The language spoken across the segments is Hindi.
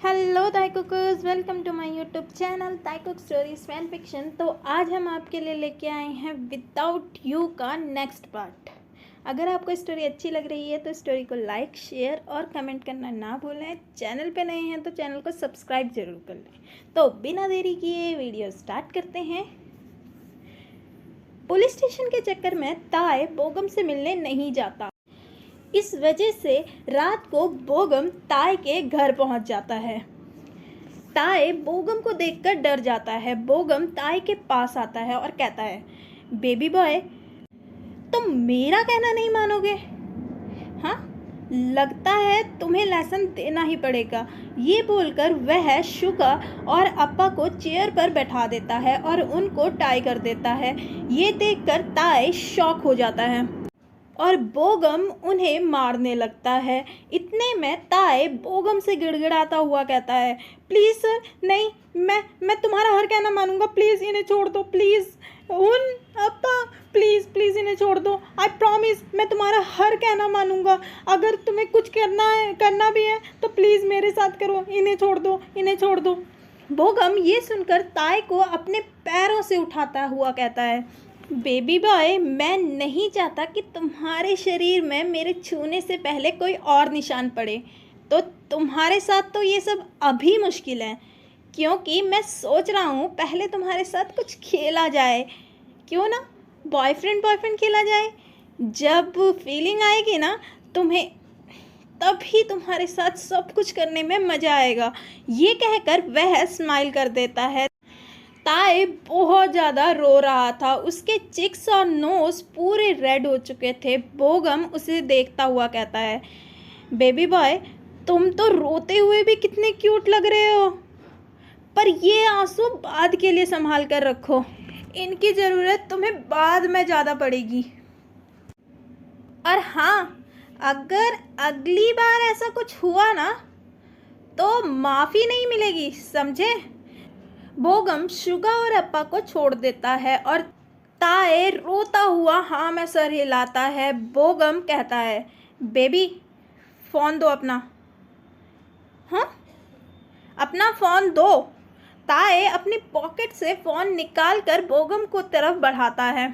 Hello Tai cookers, welcome to my YouTube channel Tai cook stories fan fiction. तो आज हम आपके लिए लेके आए हैं विदाउट यू का नेक्स्ट पार्ट। अगर आपको स्टोरी अच्छी लग रही है तो स्टोरी को लाइक, शेयर और कमेंट करना ना भूलें। चैनल पे नए हैं तो चैनल को सब्सक्राइब जरूर कर लें। तो बिना देरी किए वीडियो स्टार्ट करते हैं। पुलिस स्टेशन के चक्कर में ताई बोगम से मिलने नहीं जाता। इस वजह से रात को बोगम ताई के घर पहुंच जाता है। ताई बोगम को देखकर डर जाता है। बोगम ताई के पास आता है और कहता है, बेबी बॉय, तुम मेरा कहना नहीं मानोगे? हाँ, लगता है तुम्हें लेसन देना ही पड़ेगा। ये बोलकर वह शुगा और अप्पा को चेयर पर बैठा देता है और उनको टाई कर देता है। ये देखकर ताई शॉक हो जाता है और बोगम उन्हें मारने लगता है। इतने में ताई बोगम से गिड़गिड़ाता हुआ कहता है, प्लीज़ सर, नहीं, मैं तुम्हारा हर कहना मानूंगा। प्लीज़ इन्हें छोड़ दो, प्लीज़। अप्पा, प्लीज़ प्लीज़ इन्हें छोड़ दो। आई प्रॉमिस, मैं तुम्हारा हर कहना मानूंगा। अगर तुम्हें कुछ करना भी है तो प्लीज़ मेरे साथ करो। इन्हें छोड़ दो, इन्हें छोड़ दो। बोगम ये सुनकर ताई को अपने पैरों से उठाता हुआ कहता है, बेबी बॉय, मैं नहीं चाहता कि तुम्हारे शरीर में मेरे छूने से पहले कोई और निशान पड़े। तो तुम्हारे साथ तो ये सब अभी मुश्किल है, क्योंकि मैं सोच रहा हूँ पहले तुम्हारे साथ कुछ खेला जाए। क्यों ना बॉयफ्रेंड खेला जाए? जब फीलिंग आएगी ना तुम्हें, तभी तुम्हारे साथ सब कुछ करने में मज़ा आएगा। ये कहकर वह स्माइल कर देता है। ताई बहुत ज़्यादा रो रहा था। उसके चिक्स और नोज पूरे रेड हो चुके थे। बोगम उसे देखता हुआ कहता है, बेबी बॉय, तुम तो रोते हुए भी कितने क्यूट लग रहे हो, पर ये आंसू बाद के लिए संभाल कर रखो। इनकी ज़रूरत तुम्हें बाद में ज़्यादा पड़ेगी। और हाँ, अगर अगली बार ऐसा कुछ हुआ ना तो माफ़ी नहीं मिलेगी, समझे? बोगम शुगा और अप्पा को छोड़ देता है और ताई रोता हुआ हाँ में सर हिलाता है। बोगम कहता है, बेबी, फ़ोन दो अपना। हाँ, अपना फ़ोन दो। ताई अपनी पॉकेट से फ़ोन निकाल कर बोगम को तरफ बढ़ाता है।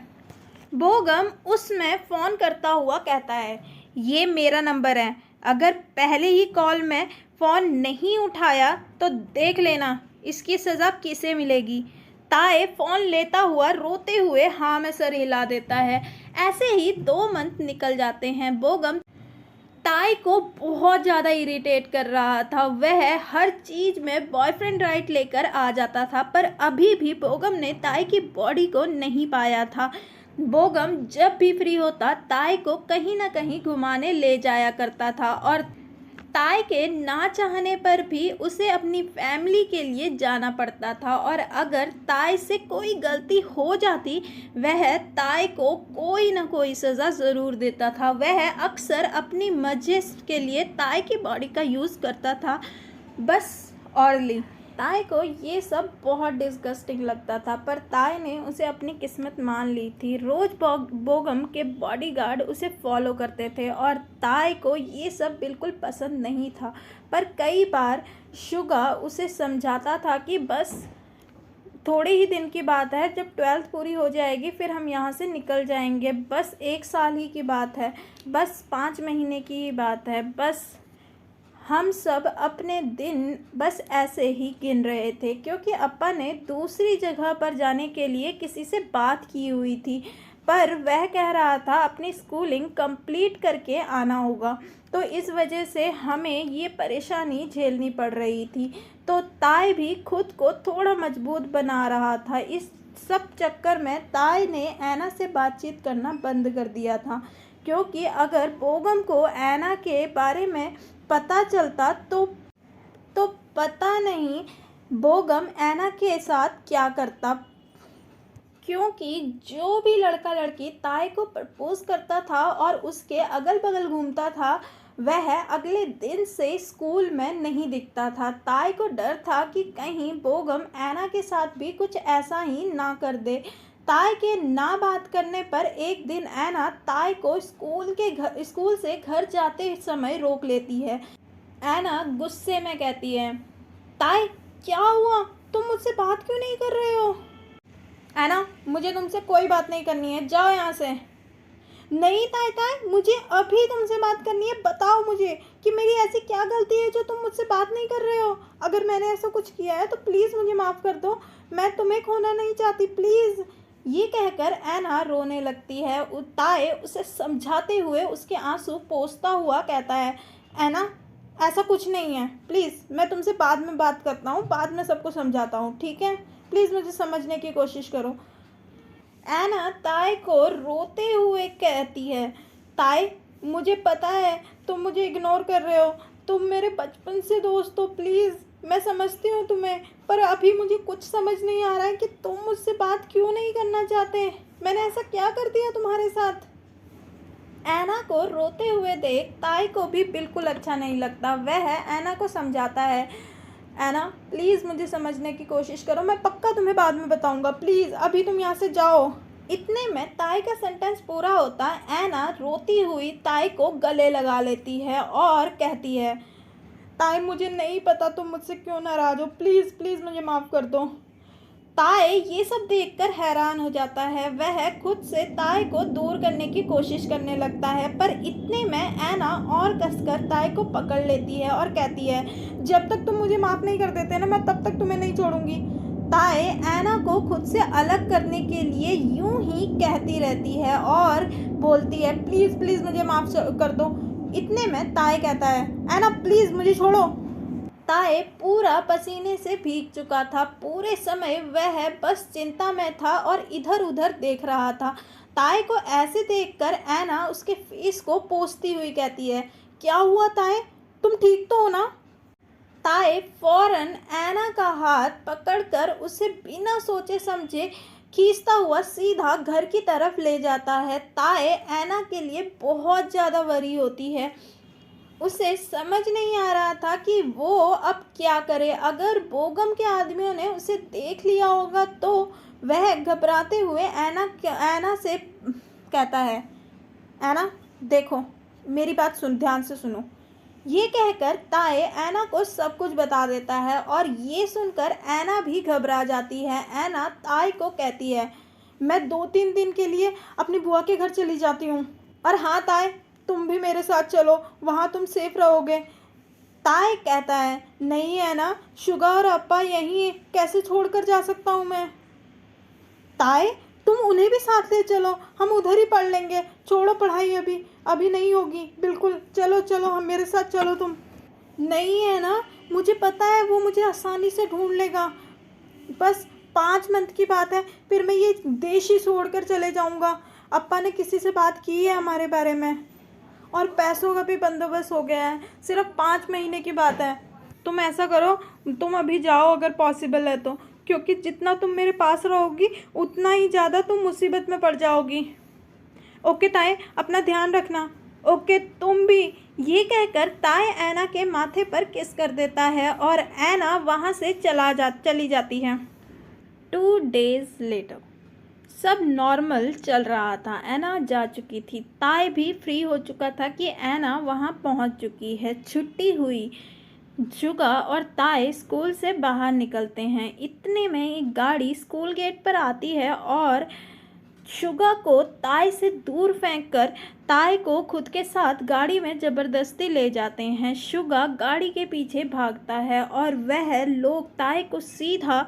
बोगम उसमें फ़ोन करता हुआ कहता है, ये मेरा नंबर है। अगर पहले ही कॉल में फ़ोन नहीं उठाया तो देख लेना इसकी सज़ा किसे मिलेगी। ताई फ़ोन लेता हुआ रोते हुए हाँ में सर हिला देता है। ऐसे ही 2 मंथ निकल जाते हैं। बोगम ताई को बहुत ज़्यादा इरिटेट कर रहा था। वह हर चीज़ में बॉयफ्रेंड राइट लेकर आ जाता था, पर अभी भी बोगम ने ताई की बॉडी को नहीं पाया था। बोगम जब भी फ्री होता ताई को कहीं ना कहीं घुमाने ले जाया करता था और ताई के ना चाहने पर भी उसे अपनी फैमिली के लिए जाना पड़ता था। और अगर ताई से कोई गलती हो जाती, वह ताई को कोई ना कोई सज़ा ज़रूर देता था। वह अक्सर अपनी मजे के लिए ताई की बॉडी का यूज़ करता था, बस ऑरली। ताई को ये सब बहुत डिस्गस्टिंग लगता था, पर ताई ने उसे अपनी किस्मत मान ली थी। रोज़ बोगम के बॉडीगार्ड उसे फॉलो करते थे और ताई को ये सब बिल्कुल पसंद नहीं था। पर कई बार शुगा उसे समझाता था कि बस थोड़े ही दिन की बात है, जब 12th पूरी हो जाएगी फिर हम यहाँ से निकल जाएंगे। बस 1 साल ही की बात है, बस 5 महीने की ही बात है। बस हम सब अपने दिन बस ऐसे ही गिन रहे थे, क्योंकि अप्पा ने दूसरी जगह पर जाने के लिए किसी से बात की हुई थी, पर वह कह रहा था अपनी स्कूलिंग कंप्लीट करके आना होगा। तो इस वजह से हमें ये परेशानी झेलनी पड़ रही थी। तो ताई भी खुद को थोड़ा मजबूत बना रहा था। इस सब चक्कर में ताई ने ऐना से बातचीत करना बंद कर दिया था, क्योंकि अगर बोगम को ऐना के बारे में पता चलता तो पता नहीं बोगम ऐना के साथ क्या करता। क्योंकि जो भी लड़का लड़की ताई को प्रपोज करता था और उसके अगल बगल घूमता था, वह अगले दिन से स्कूल में नहीं दिखता था। ताई को डर था कि कहीं बोगम ऐना के साथ भी कुछ ऐसा ही ना कर दे। ताई के ना बात करने पर एक दिन ऐना ताई को स्कूल से घर जाते समय रोक लेती है। ऐना गुस्से में कहती है, ताई क्या हुआ, तुम मुझसे बात क्यों नहीं कर रहे हो? ऐना मुझे तुमसे कोई बात नहीं करनी है, जाओ यहाँ से। नहीं ताई ताई, मुझे अभी तुमसे बात करनी है, बताओ मुझे कि मेरी ऐसी क्या गलती है जो तुम मुझसे बात नहीं कर रहे हो। अगर मैंने ऐसा कुछ किया है तो प्लीज़ मुझे माफ़ कर दो, मैं तुम्हें खोना नहीं चाहती, प्लीज़। ये कहकर ऐना रोने लगती है। ताई उसे समझाते हुए उसके आंसू पोंछता हुआ कहता है, ऐना ऐसा कुछ नहीं है, प्लीज़ मैं तुमसे बाद में बात करता हूँ, बाद में सबको समझाता हूँ, ठीक है? प्लीज़ मुझे समझने की कोशिश करो। ऐना ताई को रोते हुए कहती है, ताई मुझे पता है तुम मुझे इग्नोर कर रहे हो, तुम मेरे बचपन से दोस्त हो, प्लीज़ मैं समझती हूँ तुम्हें, पर अभी मुझे कुछ समझ नहीं आ रहा है कि तुम मुझसे बात क्यों नहीं करना चाहते। मैंने ऐसा क्या कर दिया तुम्हारे साथ? ऐना को रोते हुए देख ताई को भी बिल्कुल अच्छा नहीं लगता। वह ऐना को समझाता है, ऐना प्लीज़ मुझे समझने की कोशिश करो, मैं पक्का तुम्हें बाद में बताऊंगा, प्लीज़ अभी तुम यहाँ से जाओ। इतने में ताई का सेंटेंस पूरा होता है। ऐना रोती हुई ताई को गले लगा लेती है और कहती है, ताई मुझे नहीं पता तुम मुझसे क्यों नाराज़ हो, प्लीज़ प्लीज़ मुझे माफ़ कर दो। ताई ये सब देखकर हैरान हो जाता है। वह खुद से ताई को दूर करने की कोशिश करने लगता है, पर इतने में ऐना और कसकर ताई को पकड़ लेती है और कहती है, जब तक तुम मुझे माफ़ नहीं कर देते ना, मैं तब तक तुम्हें नहीं छोड़ूंगी। ताई ऐना को खुद से अलग करने के लिए यूं ही कहती रहती है और बोलती है, प्लीज़ प्लीज़ मुझे माफ़ कर दो। इतने में ताई कहता है, ऐना प्लीज़ मुझे छोड़ो। ताई पूरा पसीने से भीग चुका था। पूरे समय वह बस चिंता में था और इधर उधर देख रहा था। ताई को ऐसे देखकर ऐना उसके फेस को पोंछती हुई कहती है, क्या हुआ ताई, तुम ठीक तो हो ना? ताई फौरन ऐना का हाथ पकड़कर उसे बिना सोचे समझे खींचता हुआ सीधा घर की तरफ ले जाता है। ताई ऐना के लिए बहुत ज़्यादा वरी होती है। उसे समझ नहीं आ रहा था कि वो अब क्या करे। अगर बोगम के आदमियों ने उसे देख लिया होगा तो वह घबराते हुए ऐना से कहता है, ऐना देखो मेरी बात ध्यान से सुनो। ये कहकर ताई ऐना को सब कुछ बता देता है और ये सुनकर ऐना भी घबरा जाती है। ऐना ताई को कहती है, मैं 2-3 दिन के लिए अपनी बुआ के घर चली जाती हूँ, और हाँ ताई तुम भी मेरे साथ चलो, वहाँ तुम सेफ रहोगे। ताई कहता है, नहीं है ना, शुगा और अप्पा यहीं है, कैसे छोड़कर जा सकता हूँ मैं? ताई तुम उन्हें भी साथ ले चलो, हम उधर ही पढ़ लेंगे, छोड़ो पढ़ाई, अभी नहीं होगी, बिल्कुल चलो चलो, हम मेरे साथ चलो तुम। नहीं है ना, मुझे पता है वो मुझे आसानी से ढूंढ लेगा, बस 5 मंथ की बात है, फिर मैं ये देश ही छोड़कर चले जाऊँगा। अप्पा ने किसी से बात की है हमारे बारे में और पैसों का भी बंदोबस्त हो गया है, सिर्फ 5 महीने की बात है। तुम ऐसा करो, तुम अभी जाओ अगर पॉसिबल है तो, क्योंकि जितना तुम मेरे पास रहोगी उतना ही ज़्यादा तुम मुसीबत में पड़ जाओगी। ओके ताई, अपना ध्यान रखना। ओके तुम भी। ये कहकर ताई ऐना के माथे पर किस कर देता है और ऐना वहाँ से चली जाती है। 2 days later सब नॉर्मल चल रहा था। ऐना जा चुकी थी, ताई भी फ्री हो चुका था कि ऐना वहाँ पहुँच चुकी है। छुट्टी हुई। शुगा और ताई स्कूल से बाहर निकलते हैं। इतने में एक गाड़ी स्कूल गेट पर आती है और शुगा को ताई से दूर फेंककर ताई को खुद के साथ गाड़ी में ज़बरदस्ती ले जाते हैं। शुगा गाड़ी के पीछे भागता है और वह लोग ताई को सीधा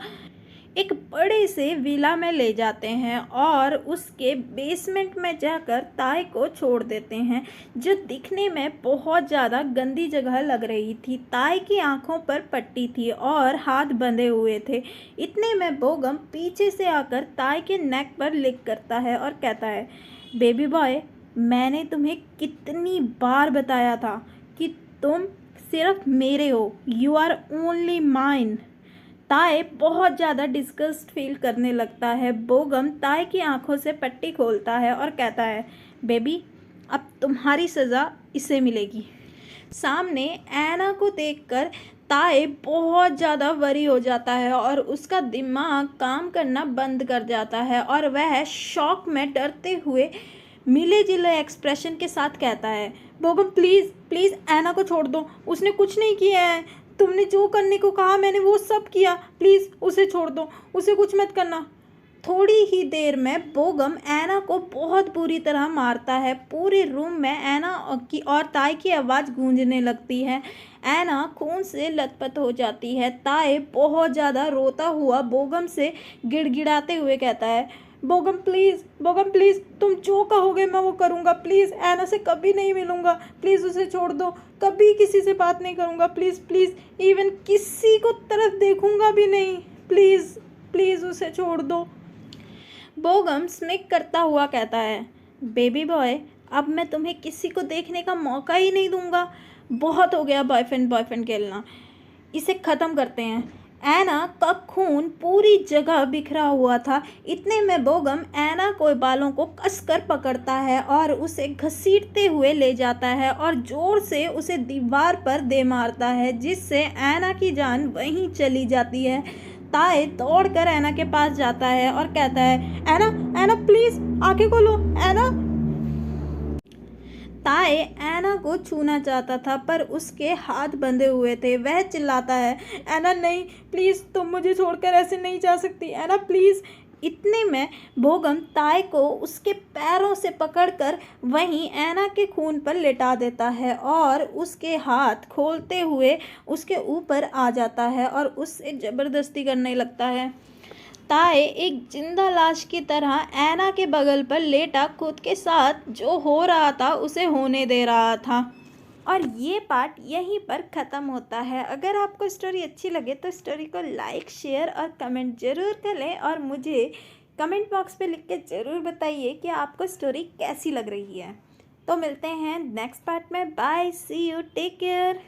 एक बड़े से विला में ले जाते हैं और उसके बेसमेंट में जाकर ताई को छोड़ देते हैं, जो दिखने में बहुत ज़्यादा गंदी जगह लग रही थी। ताई की आंखों पर पट्टी थी और हाथ बंधे हुए थे। इतने में बोगम पीछे से आकर ताई के नेक पर लिक करता है और कहता है, बेबी बॉय, मैंने तुम्हें कितनी बार बताया था कि तुम सिर्फ मेरे हो, यू आर ओनली माइन। ताई बहुत ज़्यादा डिस्गस्ट फील करने लगता है। बोगम ताई की आंखों से पट्टी खोलता है और कहता है, बेबी अब तुम्हारी सज़ा इसे मिलेगी। सामने ऐना को देखकर ताई बहुत ज़्यादा वरी हो जाता है और उसका दिमाग काम करना बंद कर जाता है और वह शॉक में डरते हुए मिले जुले एक्सप्रेशन के साथ कहता है, बोगम प्लीज़ प्लीज़ ऐना को छोड़ दो, उसने कुछ नहीं किया है, तुमने जो करने को कहा मैंने वो सब किया, प्लीज़ उसे छोड़ दो, उसे कुछ मत करना। थोड़ी ही देर में बोगम ऐना को बहुत बुरी तरह मारता है। पूरे रूम में ऐना की और ताई की आवाज़ गूंजने लगती है। ऐना खून से लथपथ हो जाती है। ताई बहुत ज़्यादा रोता हुआ बोगम से गिड़गिड़ाते हुए कहता है, बोगम प्लीज़ तुम जो कहोगे मैं वो करूँगा। प्लीज़ ऐना से कभी नहीं मिलूँगा, प्लीज़ उसे छोड़ दो, कभी किसी से बात नहीं करूँगा, प्लीज़ इवन किसी को तरफ देखूँगा भी नहीं, प्लीज़ उसे छोड़ दो। बोगम स्मिक करता हुआ कहता है, बेबी बॉय अब मैं तुम्हें किसी को देखने का मौका ही नहीं दूंगा। बहुत हो गया बॉयफ्रेंड खेलना, इसे ख़त्म करते हैं। ऐना का खून पूरी जगह बिखरा हुआ था। इतने में बोगम ऐना को बालों को कसकर पकड़ता है और उसे घसीटते हुए ले जाता है और ज़ोर से उसे दीवार पर दे मारता है, जिससे ऐना की जान वहीं चली जाती है। ताई दौड़कर ऐना के पास जाता है और कहता है, ऐना प्लीज़ आंखें खोलो ऐना। ताई ऐना को छूना चाहता था पर उसके हाथ बंधे हुए थे। वह चिल्लाता है, ऐना नहीं, प्लीज़ तुम मुझे छोड़कर ऐसे नहीं जा सकती, ऐना प्लीज़। इतने में बोगम ताई को उसके पैरों से पकड़कर वहीं ऐना के खून पर लेटा देता है और उसके हाथ खोलते हुए उसके ऊपर आ जाता है और उससे ज़बरदस्ती करने लगता है। ताई एक जिंदा लाश की तरह ऐना के बगल पर लेटा खुद के साथ जो हो रहा था उसे होने दे रहा था। और ये पार्ट यहीं पर ख़त्म होता है। अगर आपको स्टोरी अच्छी लगे तो स्टोरी को लाइक, शेयर और कमेंट ज़रूर करें और मुझे कमेंट बॉक्स पे लिख के ज़रूर बताइए कि आपको स्टोरी कैसी लग रही है। तो मिलते हैं नेक्स्ट पार्ट में। Bye, see you, take care.